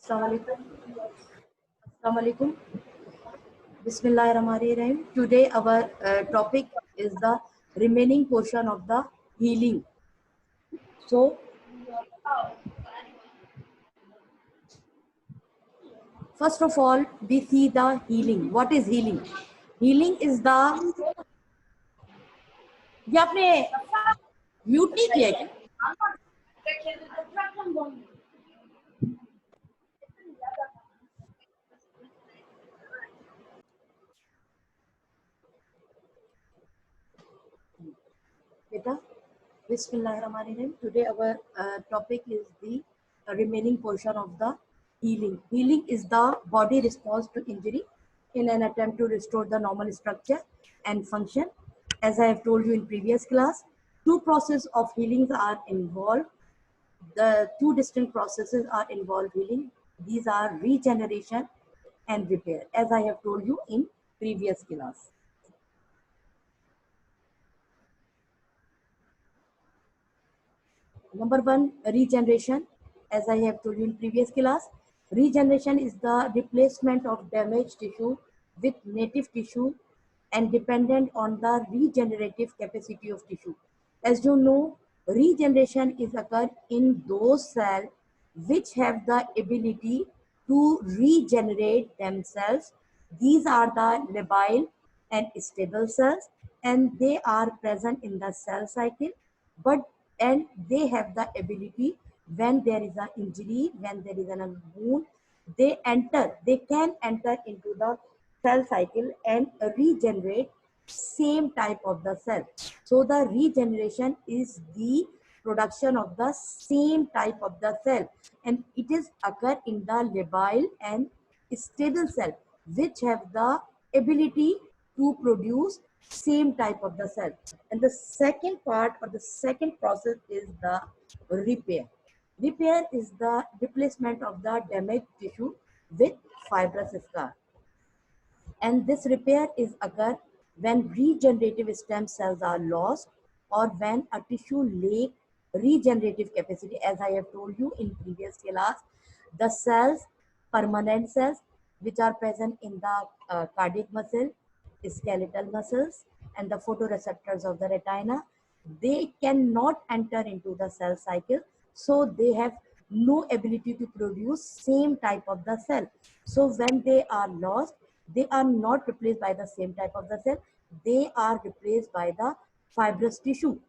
Assalamu alaikum. Assalamu alaikum. Bismillahirrahmanirrahim. Today our topic is the remaining portion of the healing. So, first of all, we see the healing. What is healing? Healing is the ये आपने mute नहीं किया क्या? Beta, Bismillahirrahmanirrahim. Today our topic is the remaining portion of the healing. Healing is the body response to injury in an attempt to restore the normal structure and function. As I have told you in previous class, two processes of healings are involved. The two distinct processes are involved healing. These are regeneration and repair, as I have told you in previous class. Number one, regeneration. As I have told you in previous class, regeneration is the replacement of damaged tissue with native tissue and dependent on the regenerative capacity of tissue. As you know, regeneration is occurred in those cells which have the ability to regenerate themselves. These are the labile and stable cells, and they are present in the cell cycle, but and they have the ability, when there is an injury, when there is a wound, they can enter into the cell cycle and regenerate same type of the cell. So the regeneration is the production of the same type of the cell, and it is occur in the labile and stable cell which have the ability to produce same type of the cell. And the second part or the second process is the repair. Repair is the replacement of the damaged tissue with fibrous scar. And this repair is occur when regenerative stem cells are lost or when a tissue lack regenerative capacity. As I have told you in previous class, the cells, permanent cells, which are present in the cardiac muscle, skeletal muscles, and the photoreceptors of the retina, they cannot enter into the cell cycle, so they have no ability to produce same type of the cell. So when they are lost, they are not replaced by the same type of the cell, they are replaced by the fibrous tissue.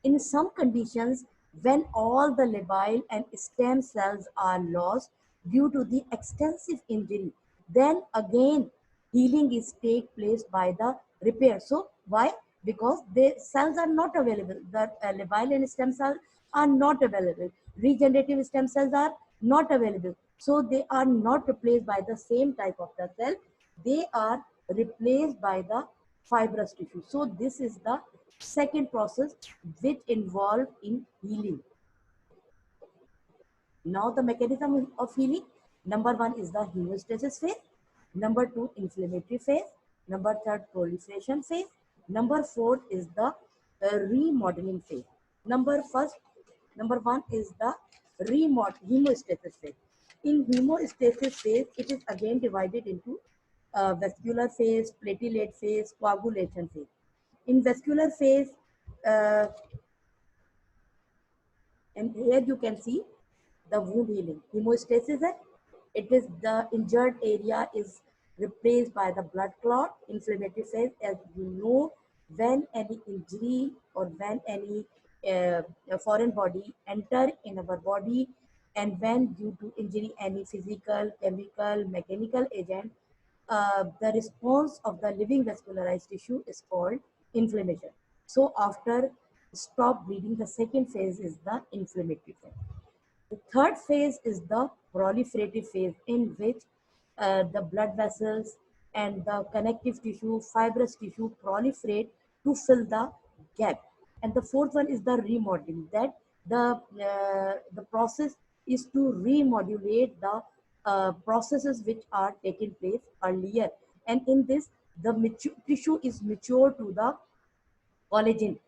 In some conditions, when all the labile and stem cells are lost due to the extensive injury, then again healing is take place by the repair. So why? Because the cells are not available. The labile and stem cells are not available. Regenerative stem cells are not available. So they are not replaced by the same type of the cell. They are replaced by the fibrous tissue. So this is the second process which involved in healing. Now the mechanism of healing. Number one is the hemostasis phase. Number two, inflammatory phase. Number third, proliferation phase. Number four is the remodeling phase. Number one is the hemostasis phase. In hemostasis phase, it is again divided into vascular phase, platelet phase, coagulation phase. In vascular phase, uh, and here you can see the wound healing. Hemostasis, it is the injured area is replaced by the blood clot. Inflammatory phase, as you know, when any injury or when any foreign body enter in our body, and when due to injury any physical, chemical, mechanical agent, the response of the living vascularized tissue is called inflammation. So after stop bleeding, the second phase is the inflammatory phase. The third phase is the proliferative phase, in which the blood vessels and the connective tissue, fibrous tissue proliferate to fill the gap. And the fourth one is the remodeling, that the process is to remodulate the processes which are taking place earlier. And in this, the tissue is mature to the collagen.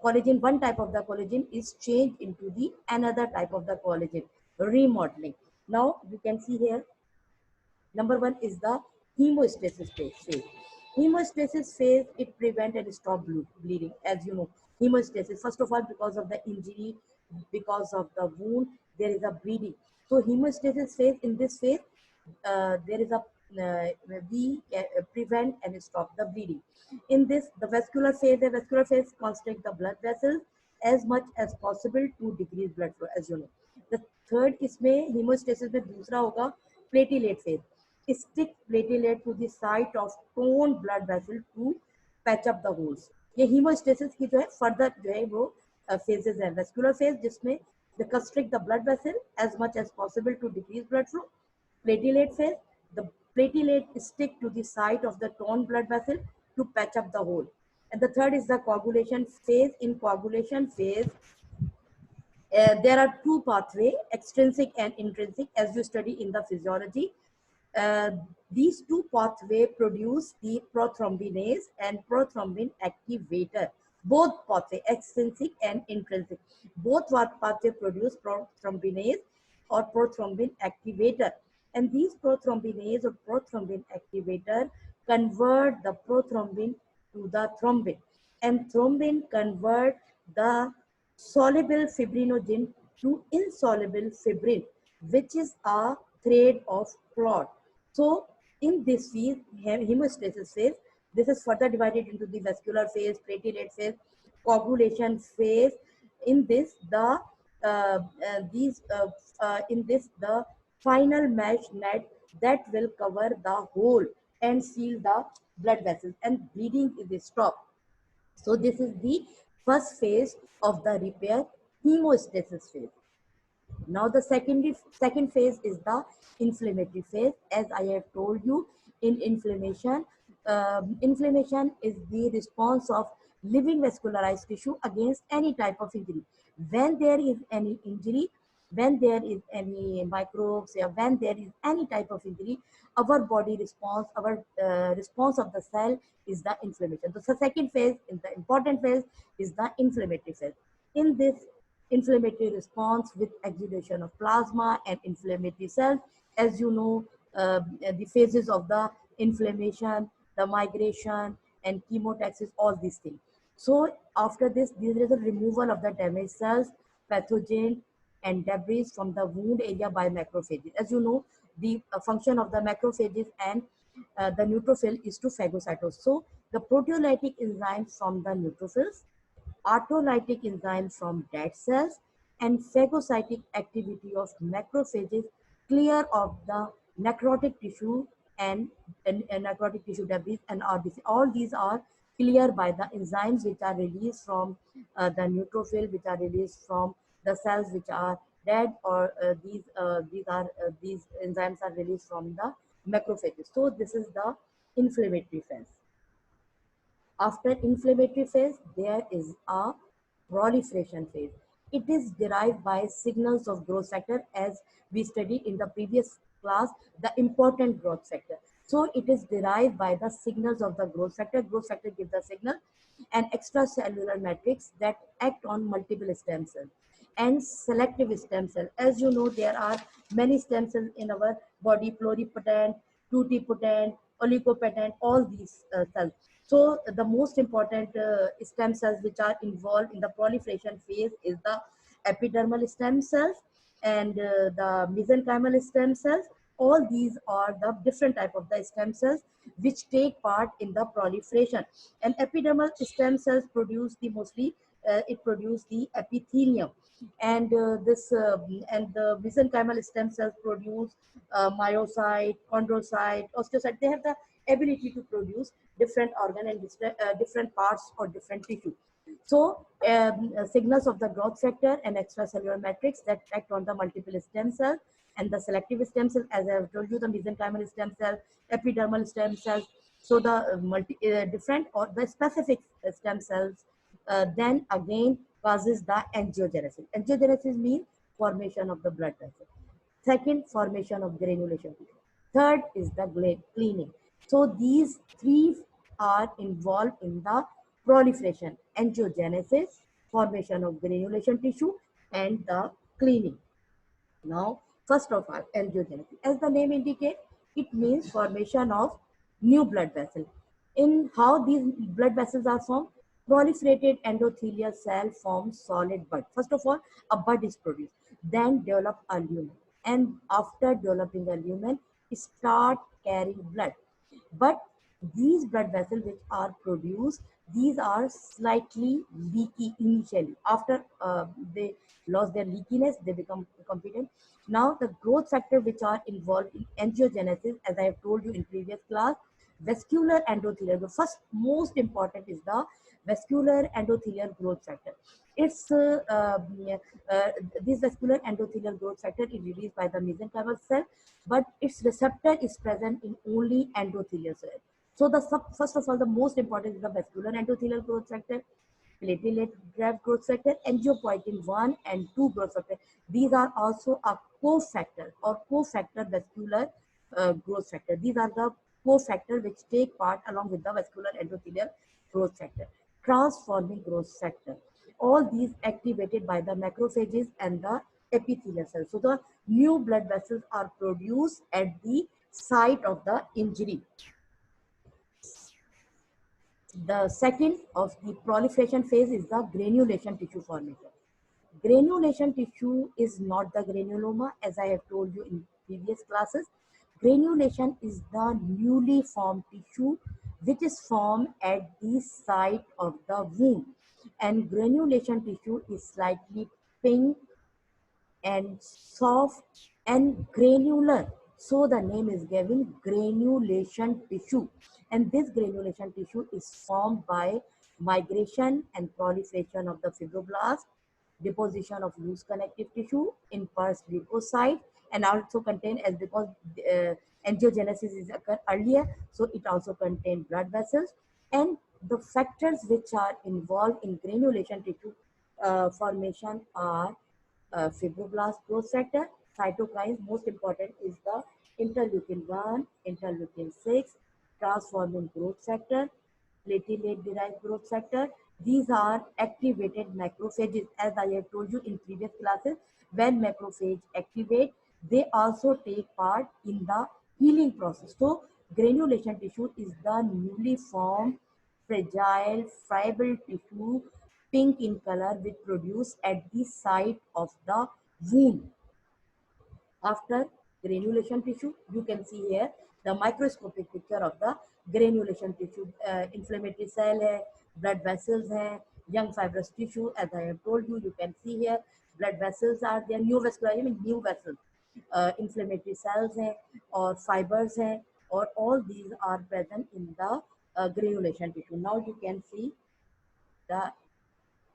Collagen, one type of the collagen is changed into the another type of the collagen, remodeling. Now we can see here, number one is the hemostasis phase. Hemostasis phase, it prevent and stop bleeding. As you know, hemostasis, first of all, because of the injury, because of the wound, there is a bleeding. So hemostasis phase, in this phase, there is a we prevent and stop the bleeding. In this, the vascular phase constrict the blood vessels as much as possible to decrease blood flow, as you know. The third इसमें hemostasis में दूसरा होगा platelet phase. Stick platelet to the site of torn blood vessel to patch up the holes. ये hemostasis की जो है further जो है वो phases है. Vascular phase जिसमें they constrict the blood vessel as much as possible to decrease blood flow. Platelet phase, the platelet stick to the site of the torn blood vessel to patch up the hole. And the third is the coagulation phase. In coagulation phase, there are two pathways, extrinsic and intrinsic, as you study in the physiology. Uh, these two pathways produce the prothrombinase and prothrombin activator. Both pathways, extrinsic and intrinsic, both pathways produce prothrombinase or prothrombin activator. And these prothrombinase or prothrombin activator convert the prothrombin to the thrombin. And thrombin convert the soluble fibrinogen to insoluble fibrin, which is a thread of clot. So in this phase, hemostasis phase, this is further divided into the vascular phase, platelet phase, coagulation phase. In this, the final mesh net that will cover the hole and seal the blood vessels, and bleeding is stopped. So this is the first phase of the repair, hemostasis phase. Now the second phase is the inflammatory phase. As I have told you, in inflammation, inflammation is the response of living vascularized tissue against any type of injury. When there is any injury, when there is any microbes, or when there is any type of injury, our body response, our response of the cell is the inflammation. So the second phase, in the important phase, is the inflammatory phase. In this inflammatory response with exudation of plasma and inflammatory cells. As you know, the phases of the inflammation, the migration, and chemotaxis, all these things. So after this, there is a removal of the damaged cells, pathogen, and debris from the wound area by macrophages. As you know, the function of the macrophages and the neutrophil is to phagocytose. So the proteolytic enzymes from the neutrophils, autolytic enzymes from dead cells, and phagocytic activity of macrophages clear of the necrotic tissue and necrotic tissue debris and RBC. All these are cleared by the enzymes which are released from the neutrophil, which are released from the cells which are dead, or these enzymes are released from the macrophages. So this is the inflammatory phase. After inflammatory phase, there is a proliferation phase. It is derived by signals of growth factor, as we studied in the previous class, the important growth factor. So it is derived by the signals of the growth factor. Growth factor gives the signal, and extracellular matrix that act on multiple stem cells and selective stem cell. As you know, there are many stem cells in our body: pluripotent, totipotent, oligopotent, all these cells. So the most important stem cells which are involved in the proliferation phase is the epidermal stem cells and the mesenchymal stem cells. All these are the different type of the stem cells which take part in the proliferation. And epidermal stem cells produce the mostly it produce the epithelium, and and the mesenchymal stem cells produce myocyte, chondrocyte, osteocyte. They have the ability to produce different organ and different parts or different tissue. So signals of the growth factor and extracellular matrix that act on the multiple stem cells and the selective stem cell, as I have told you, the mesenchymal stem cell, epidermal stem cells. So the different or the specific stem cells then again causes the angiogenesis. Angiogenesis means formation of the blood vessel. Second, formation of granulation tissue. Third is the cleaning. So these three are involved in the proliferation, angiogenesis, formation of granulation tissue, and the cleaning. Now, first of all, angiogenesis. As the name indicates, it means formation of new blood vessel. In how these blood vessels are formed, proliferated endothelial cell forms solid bud. First of all, a bud is produced, then develop a lumen, and after developing a lumen, start carrying blood. But these blood vessels which are produced, these are slightly leaky initially. After they lost their leakiness, they become competent. Now the growth factor which are involved in angiogenesis, as I have told you in previous class, vascular endothelial. The first most important is the vascular endothelial growth factor. It's this vascular endothelial growth factor is released by the mesenchymal cell, but its receptor is present in only endothelial cell. So the first of all, the most important is the vascular endothelial growth factor, platelet-derived growth factor, angiopoietin 1 and 2 growth factor. These are also a cofactor or cofactor vascular growth factor. These are the cofactor which take part along with the vascular endothelial growth factor. Transforming growth factor. All these activated by the macrophages and the epithelial cells. So the new blood vessels are produced at the site of the injury. The second of the proliferation phase is the granulation tissue formation. Granulation tissue is not the granuloma, as I have told you in previous classes. Granulation is the newly formed tissue which is formed at the site of the wound. And granulation tissue is slightly pink and soft and granular. So the name is given granulation tissue. And this granulation tissue is formed by migration and proliferation of the fibroblast, deposition of loose connective tissue in pars leukocyte, and also contain, as because angiogenesis is occurred earlier, so it also contains blood vessels. And the factors which are involved in granulation tissue formation are fibroblast growth factor, cytokines. Most important is the interleukin 1, interleukin 6, transforming growth factor, platelet derived growth factor. These are activated macrophages. As I have told you in previous classes, when macrophage activate, they also take part in the healing process. So granulation tissue is the newly formed, fragile, friable tissue, pink in color, which produced at the site of the wound. After granulation tissue, you can see here the microscopic picture of the granulation tissue. Inflammatory cell hai, blood vessels hai, young fibrous tissue. As I have told you, you can see here blood vessels are there, new vascular, I mean new vessels, inflammatory cells hai, or fibers hai, or all these are present in the granulation tissue. Now you can see the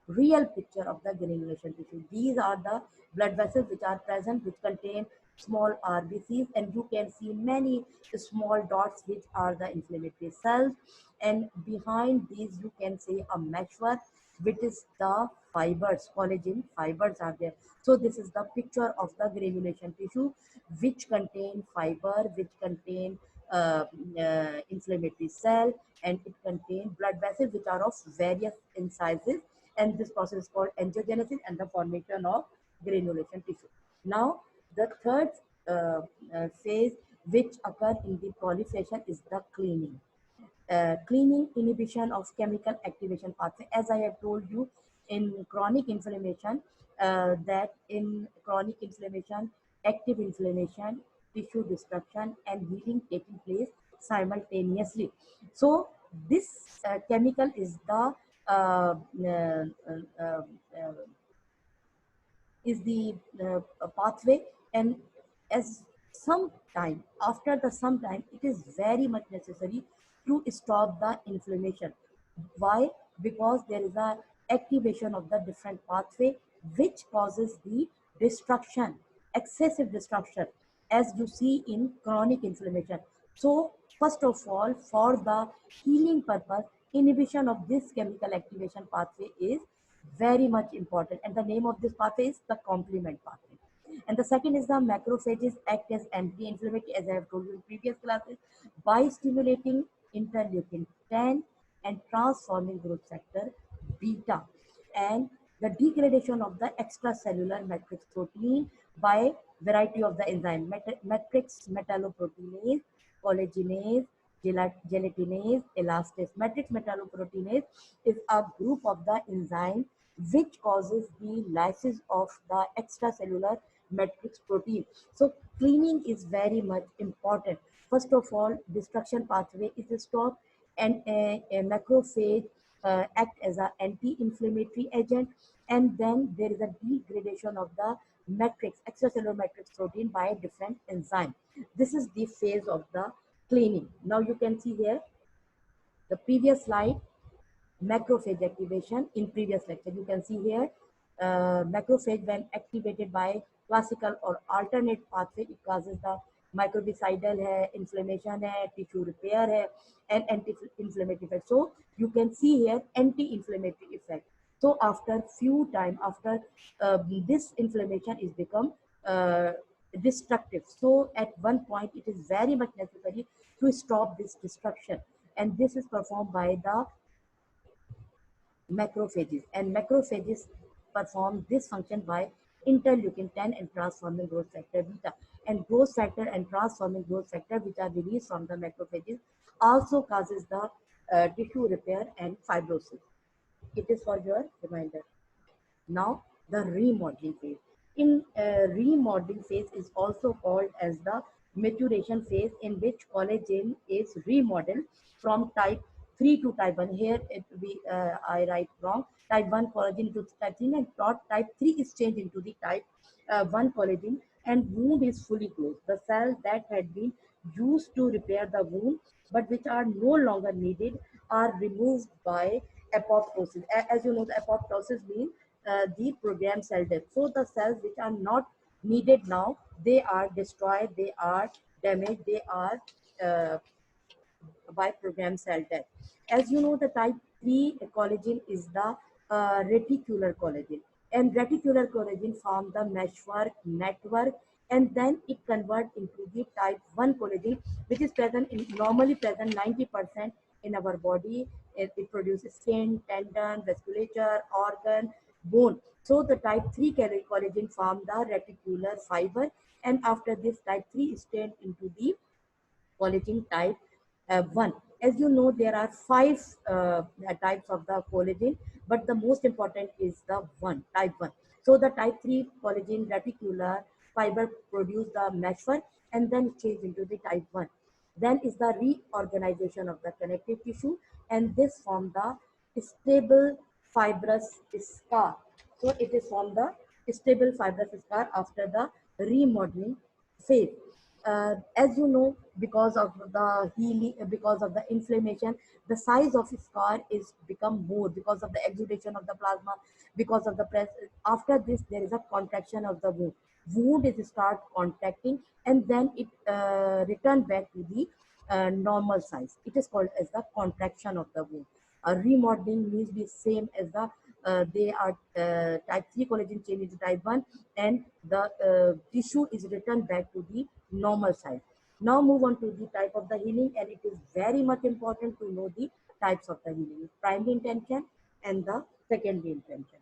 real picture of the granulation tissue. These are the blood vessels which are present, which contain small RBCs, and you can see many small dots which are the inflammatory cells. And behind these, you can see a meshwork, which is the fibers, collagen fibers are there. So this is the picture of the granulation tissue, which contain fiber, which contain inflammatory cell, and it contains blood vessels which are of various in sizes, and this process is called angiogenesis and the formation of granulation tissue. Now, the third phase which occurs in the proliferation is the cleaning. Cleaning, inhibition of chemical activation pathway. As I have told you in chronic inflammation, that in chronic inflammation, active inflammation, tissue destruction, and healing taking place simultaneously. So this chemical is the uh, uh, uh, uh, pathway, and as some time after the some time, it is very much necessary to stop the inflammation. Why? Because there is a activation of the different pathway which causes the destruction, excessive destruction, as you see in chronic inflammation. So First of all, for the healing purpose, inhibition of this chemical activation pathway is very much important, and the name of this pathway is the complement pathway. And the second is the macrophages act as anti-inflammatory, as I have told you in previous classes, by stimulating interleukin 10 and transforming growth factor beta, and the degradation of the extracellular matrix protein by variety of the enzyme matrix metalloproteinase, collagenase, gelatinase, elastase. Matrix metalloproteinase is a group of the enzyme which causes the lysis of the extracellular matrix protein. So cleaning is very much important. First of all, destruction pathway is stopped, and a macrophage act as an anti-inflammatory agent, and then there is a degradation of the matrix extracellular matrix protein by a different enzyme. This is the phase of the cleaning. Now you can see here the previous slide, macrophage activation in previous lecture. You can see here macrophage when activated by classical or alternate pathway, it causes the microbicidal hai, inflammation hai, tissue repair hai, and anti-inflammatory effect. So you can see here anti-inflammatory effect. So after few time, after this inflammation is become uh, destructive. So at one point it is very much necessary to stop this destruction, and this is performed by the macrophages, and macrophages perform this function by interleukin 10 and transforming growth factor beta, and growth factor and transforming growth factor which are released from the macrophages also causes the tissue repair and fibrosis. It is for your reminder. Now the remodeling phase. In remodeling phase is also called as the maturation phase, in which collagen is remodeled from type 3 to type 1. Here I write wrong. Type 1 collagen to type 3, and type 3 is changed into the type 1 collagen, and wound is fully closed. The cells that had been used to repair the wound but which are no longer needed are removed by apoptosis. As you know, the apoptosis means the programmed cell death. So the cells which are not needed now, they are destroyed, they are damaged, they are uh, by programmed cell death. As you know, the type 3 collagen is the reticular collagen, and reticular collagen form the meshwork network, and then it convert into the type 1 collagen, which is present in normally present 90% in our body. It produces skin, tendon, vasculature, organ, bone. So the type 3 collagen form the reticular fiber, and after this type 3 is turned into the collagen type 1. As you know, there are five types of the collagen, but the most important is the type 1. So the type 3 collagen reticular fiber produce the meshwork and then change into the type 1. Then is the reorganization of the connective tissue, and this form the stable fibrous scar. So it is from the stable fibrous scar after the remodeling phase. As you know, because of the healing, because of the inflammation, the size of scar is become more because of the exudation of the plasma, because of the press. After this, there is a contraction of the wound. Wound is start contracting, and then it return back to the normal size. It is called as the contraction of the wound. Remodeling means the same as the they are type 3 collagen change into type 1, and the tissue is returned back to the normal size. Now move on to the type of the healing, and it is very much important to know the types of the healing: primary intention and the secondary intention.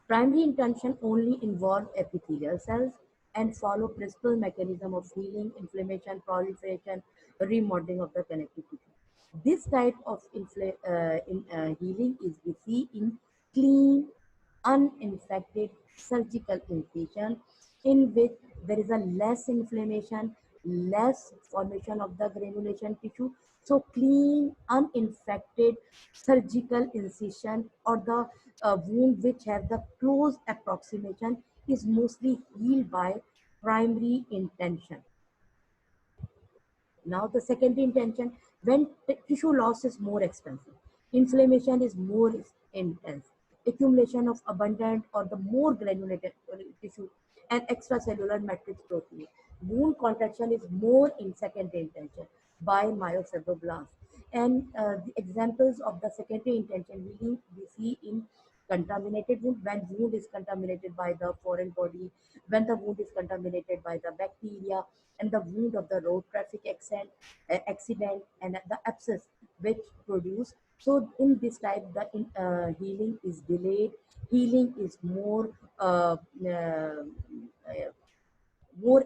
Primary intention only involve epithelial cells and follow principal mechanism of healing, inflammation, proliferation, remodeling of the connective tissue. This type of healing is we see in clean, uninfected surgical incision, in which there is a less inflammation, less formation of the granulation tissue. So clean, uninfected surgical incision or the wound which have the close approximation is mostly healed by primary intention. Now the secondary intention, when tissue loss is more expensive, inflammation is more intense, accumulation of abundant or the more granulated tissue and extracellular matrix protein, wound contraction is more in secondary intention. by myofibroblasts. And the examples of the secondary intention healing we see in contaminated wound, when wound is contaminated by the foreign body, when the wound is contaminated by the bacteria, and the wound of the road traffic accident and the abscess which produce. So in this type, the healing is delayed, healing is more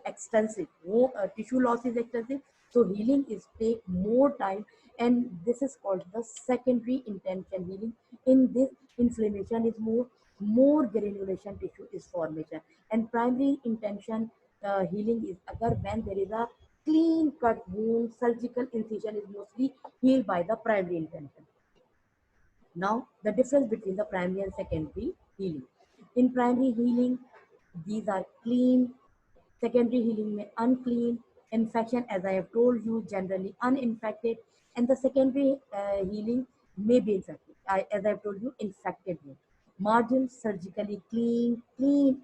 extensive, more tissue loss is extensive, so healing is take more time, and this is called the secondary intention healing. In this, inflammation is more granulation tissue is formation, and primary intention healing is agar when there is a clean cut wound, surgical incision is mostly healed by the primary intention. Now, the difference between the primary and secondary healing. In primary healing, these are clean. Secondary healing may unclean. Infection, as I have told you, generally uninfected. And the secondary healing may be infected. As I have told you, infected wound. Margin surgically clean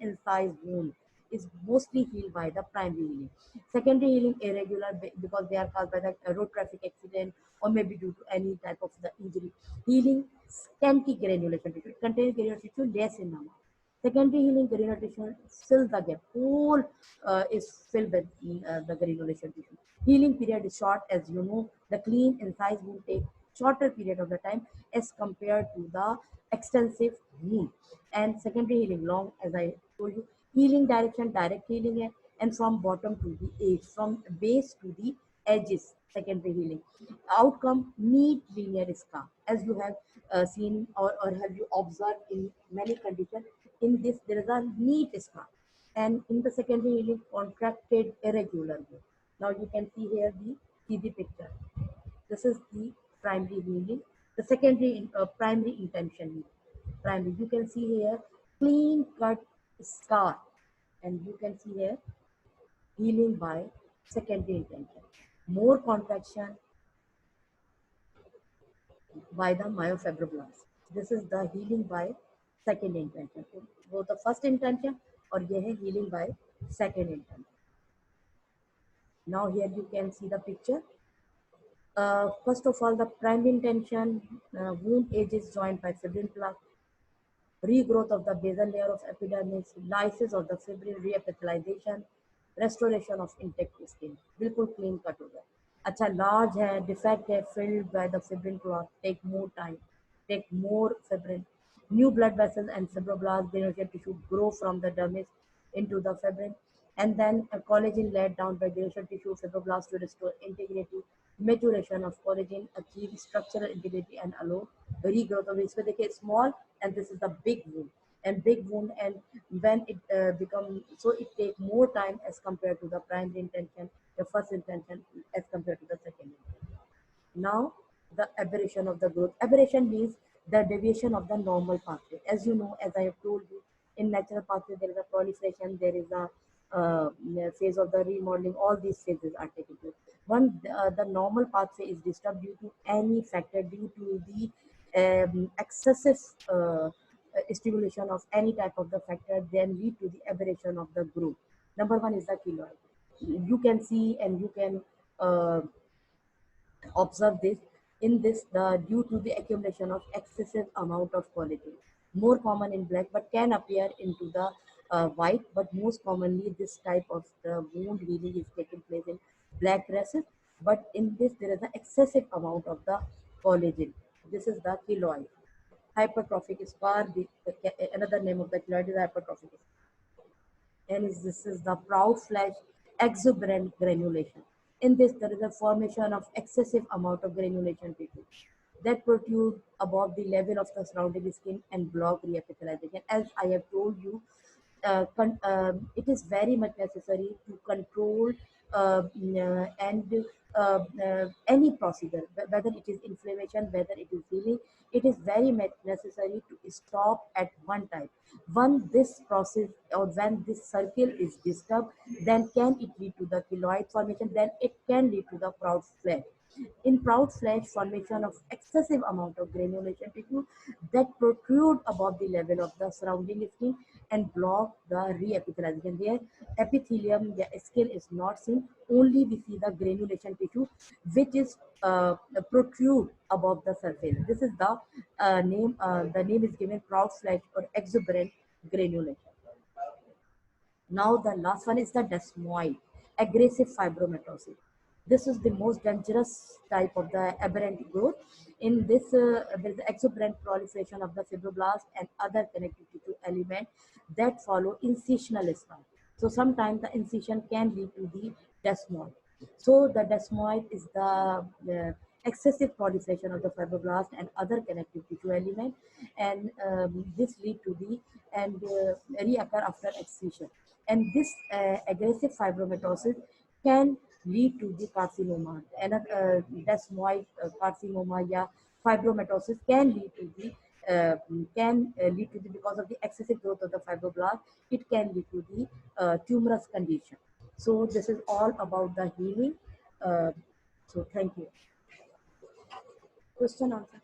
incised wound is mostly healed by the primary healing. Secondary healing irregular because they are caused by the road traffic accident or maybe due to any type of the injury. Healing scanty granulation tissue. It contains granulation tissue less in number. Secondary healing granulation fills the gap. Whole is filled with the granulation tissue. Healing period is short, as you know. The clean incised wound take shorter period of the time as compared to the extensive wound. And secondary healing long, as I told you. Healing direction, direct healing hai, and from bottom to the edge, from base to the edges. Secondary healing outcome, neat linear scar, as you have seen or have you observed in many conditions. In this, there is a neat scar, and in the secondary healing, contracted irregular wound. Now you can see the picture. This is the primary healing. The secondary primary intention healing. Primary, you can see here clean cut scar, and you can see here healing by secondary intention. More contraction by the myofibroblasts. This is the healing by second intention. So both the first intention or ये है healing by second intention. Now here you can see the picture. First of all, the primary intention wound edge is joined by fibrin plaque, regrowth of the basal layer of epidermis, lysis of the fibrin, reepithelialization, restoration of intact skin. बिल्कुल clean cut हो गया. अच्छा large है, defect है, filled by the fibrin clot, take more time, take more fibrin. New blood vessels and fibroblasts, granulation tissue grow from the dermis into the fibrin, and then a collagen laid down by granulation tissue fibroblasts to restore integrity. Maturation of collagen achieve structural integrity and allow regrowth of it. So they get small, and this is the big wound. And big wound, and when it become so, it take more time as compared to the primary intention, the first intention as compared to the second intention. Now, the aberration of the growth. Aberration means the deviation of the normal pathway. As you know, as I have told you, in natural pathway there is a proliferation, there is a phase of the remodeling. All these phases are taken place. When the normal pathway is disturbed due to any factor, due to the excessive stimulation of any type of the factor, then lead to the aberration of the growth. Number one is the keloid. You can see and you can observe this. In this, the due to the accumulation of excessive amount of collagen, more common in black but can appear into the white, but most commonly this type of the wound healing is taking place in black races, but in this there is an excessive amount of the collagen. This is the keloid. Hypertrophic scar, another name of the keloid is hypertrophic scar. And this is the proud flesh exuberant granulation. In this, there is a formation of excessive amount of granulation tissue that protrude above the level of the surrounding skin and block reepithelialization. As I have told you, it is very much necessary to control and any procedure, whether it is inflammation, whether it is healing, it is very much necessary to stop at one time. When this process or when this circle is disturbed, then can it lead to the keloid formation, then it can lead to the proud flare. In proud flesh, formation of excessive amount of granulation tissue that protrude above the level of the surrounding skin and block the reepithelialization. Where epithelium, the skin is not seen, only we see the granulation tissue which is protrude above the surface. This is the name. The name is given proud flesh or exuberant granulation. Now the last one is the desmoid, aggressive fibromatosis. This is the most dangerous type of the aberrant growth. In this, there is exuberant proliferation of the fibroblast and other connective tissue element that follow incisional scar. So sometimes the incision can lead to the desmoid. So the desmoid is the excessive proliferation of the fibroblast and other connective tissue element, and this lead to the and reoccur after excision. And this aggressive fibromatosis can lead to the carcinoma. And desmoid carcinoma, yeah, fibromatosis can lead to the, because of the excessive growth of the fibroblast, it can lead to the tumorous condition. So this is all about the healing. Uh, so thank you. Question answer.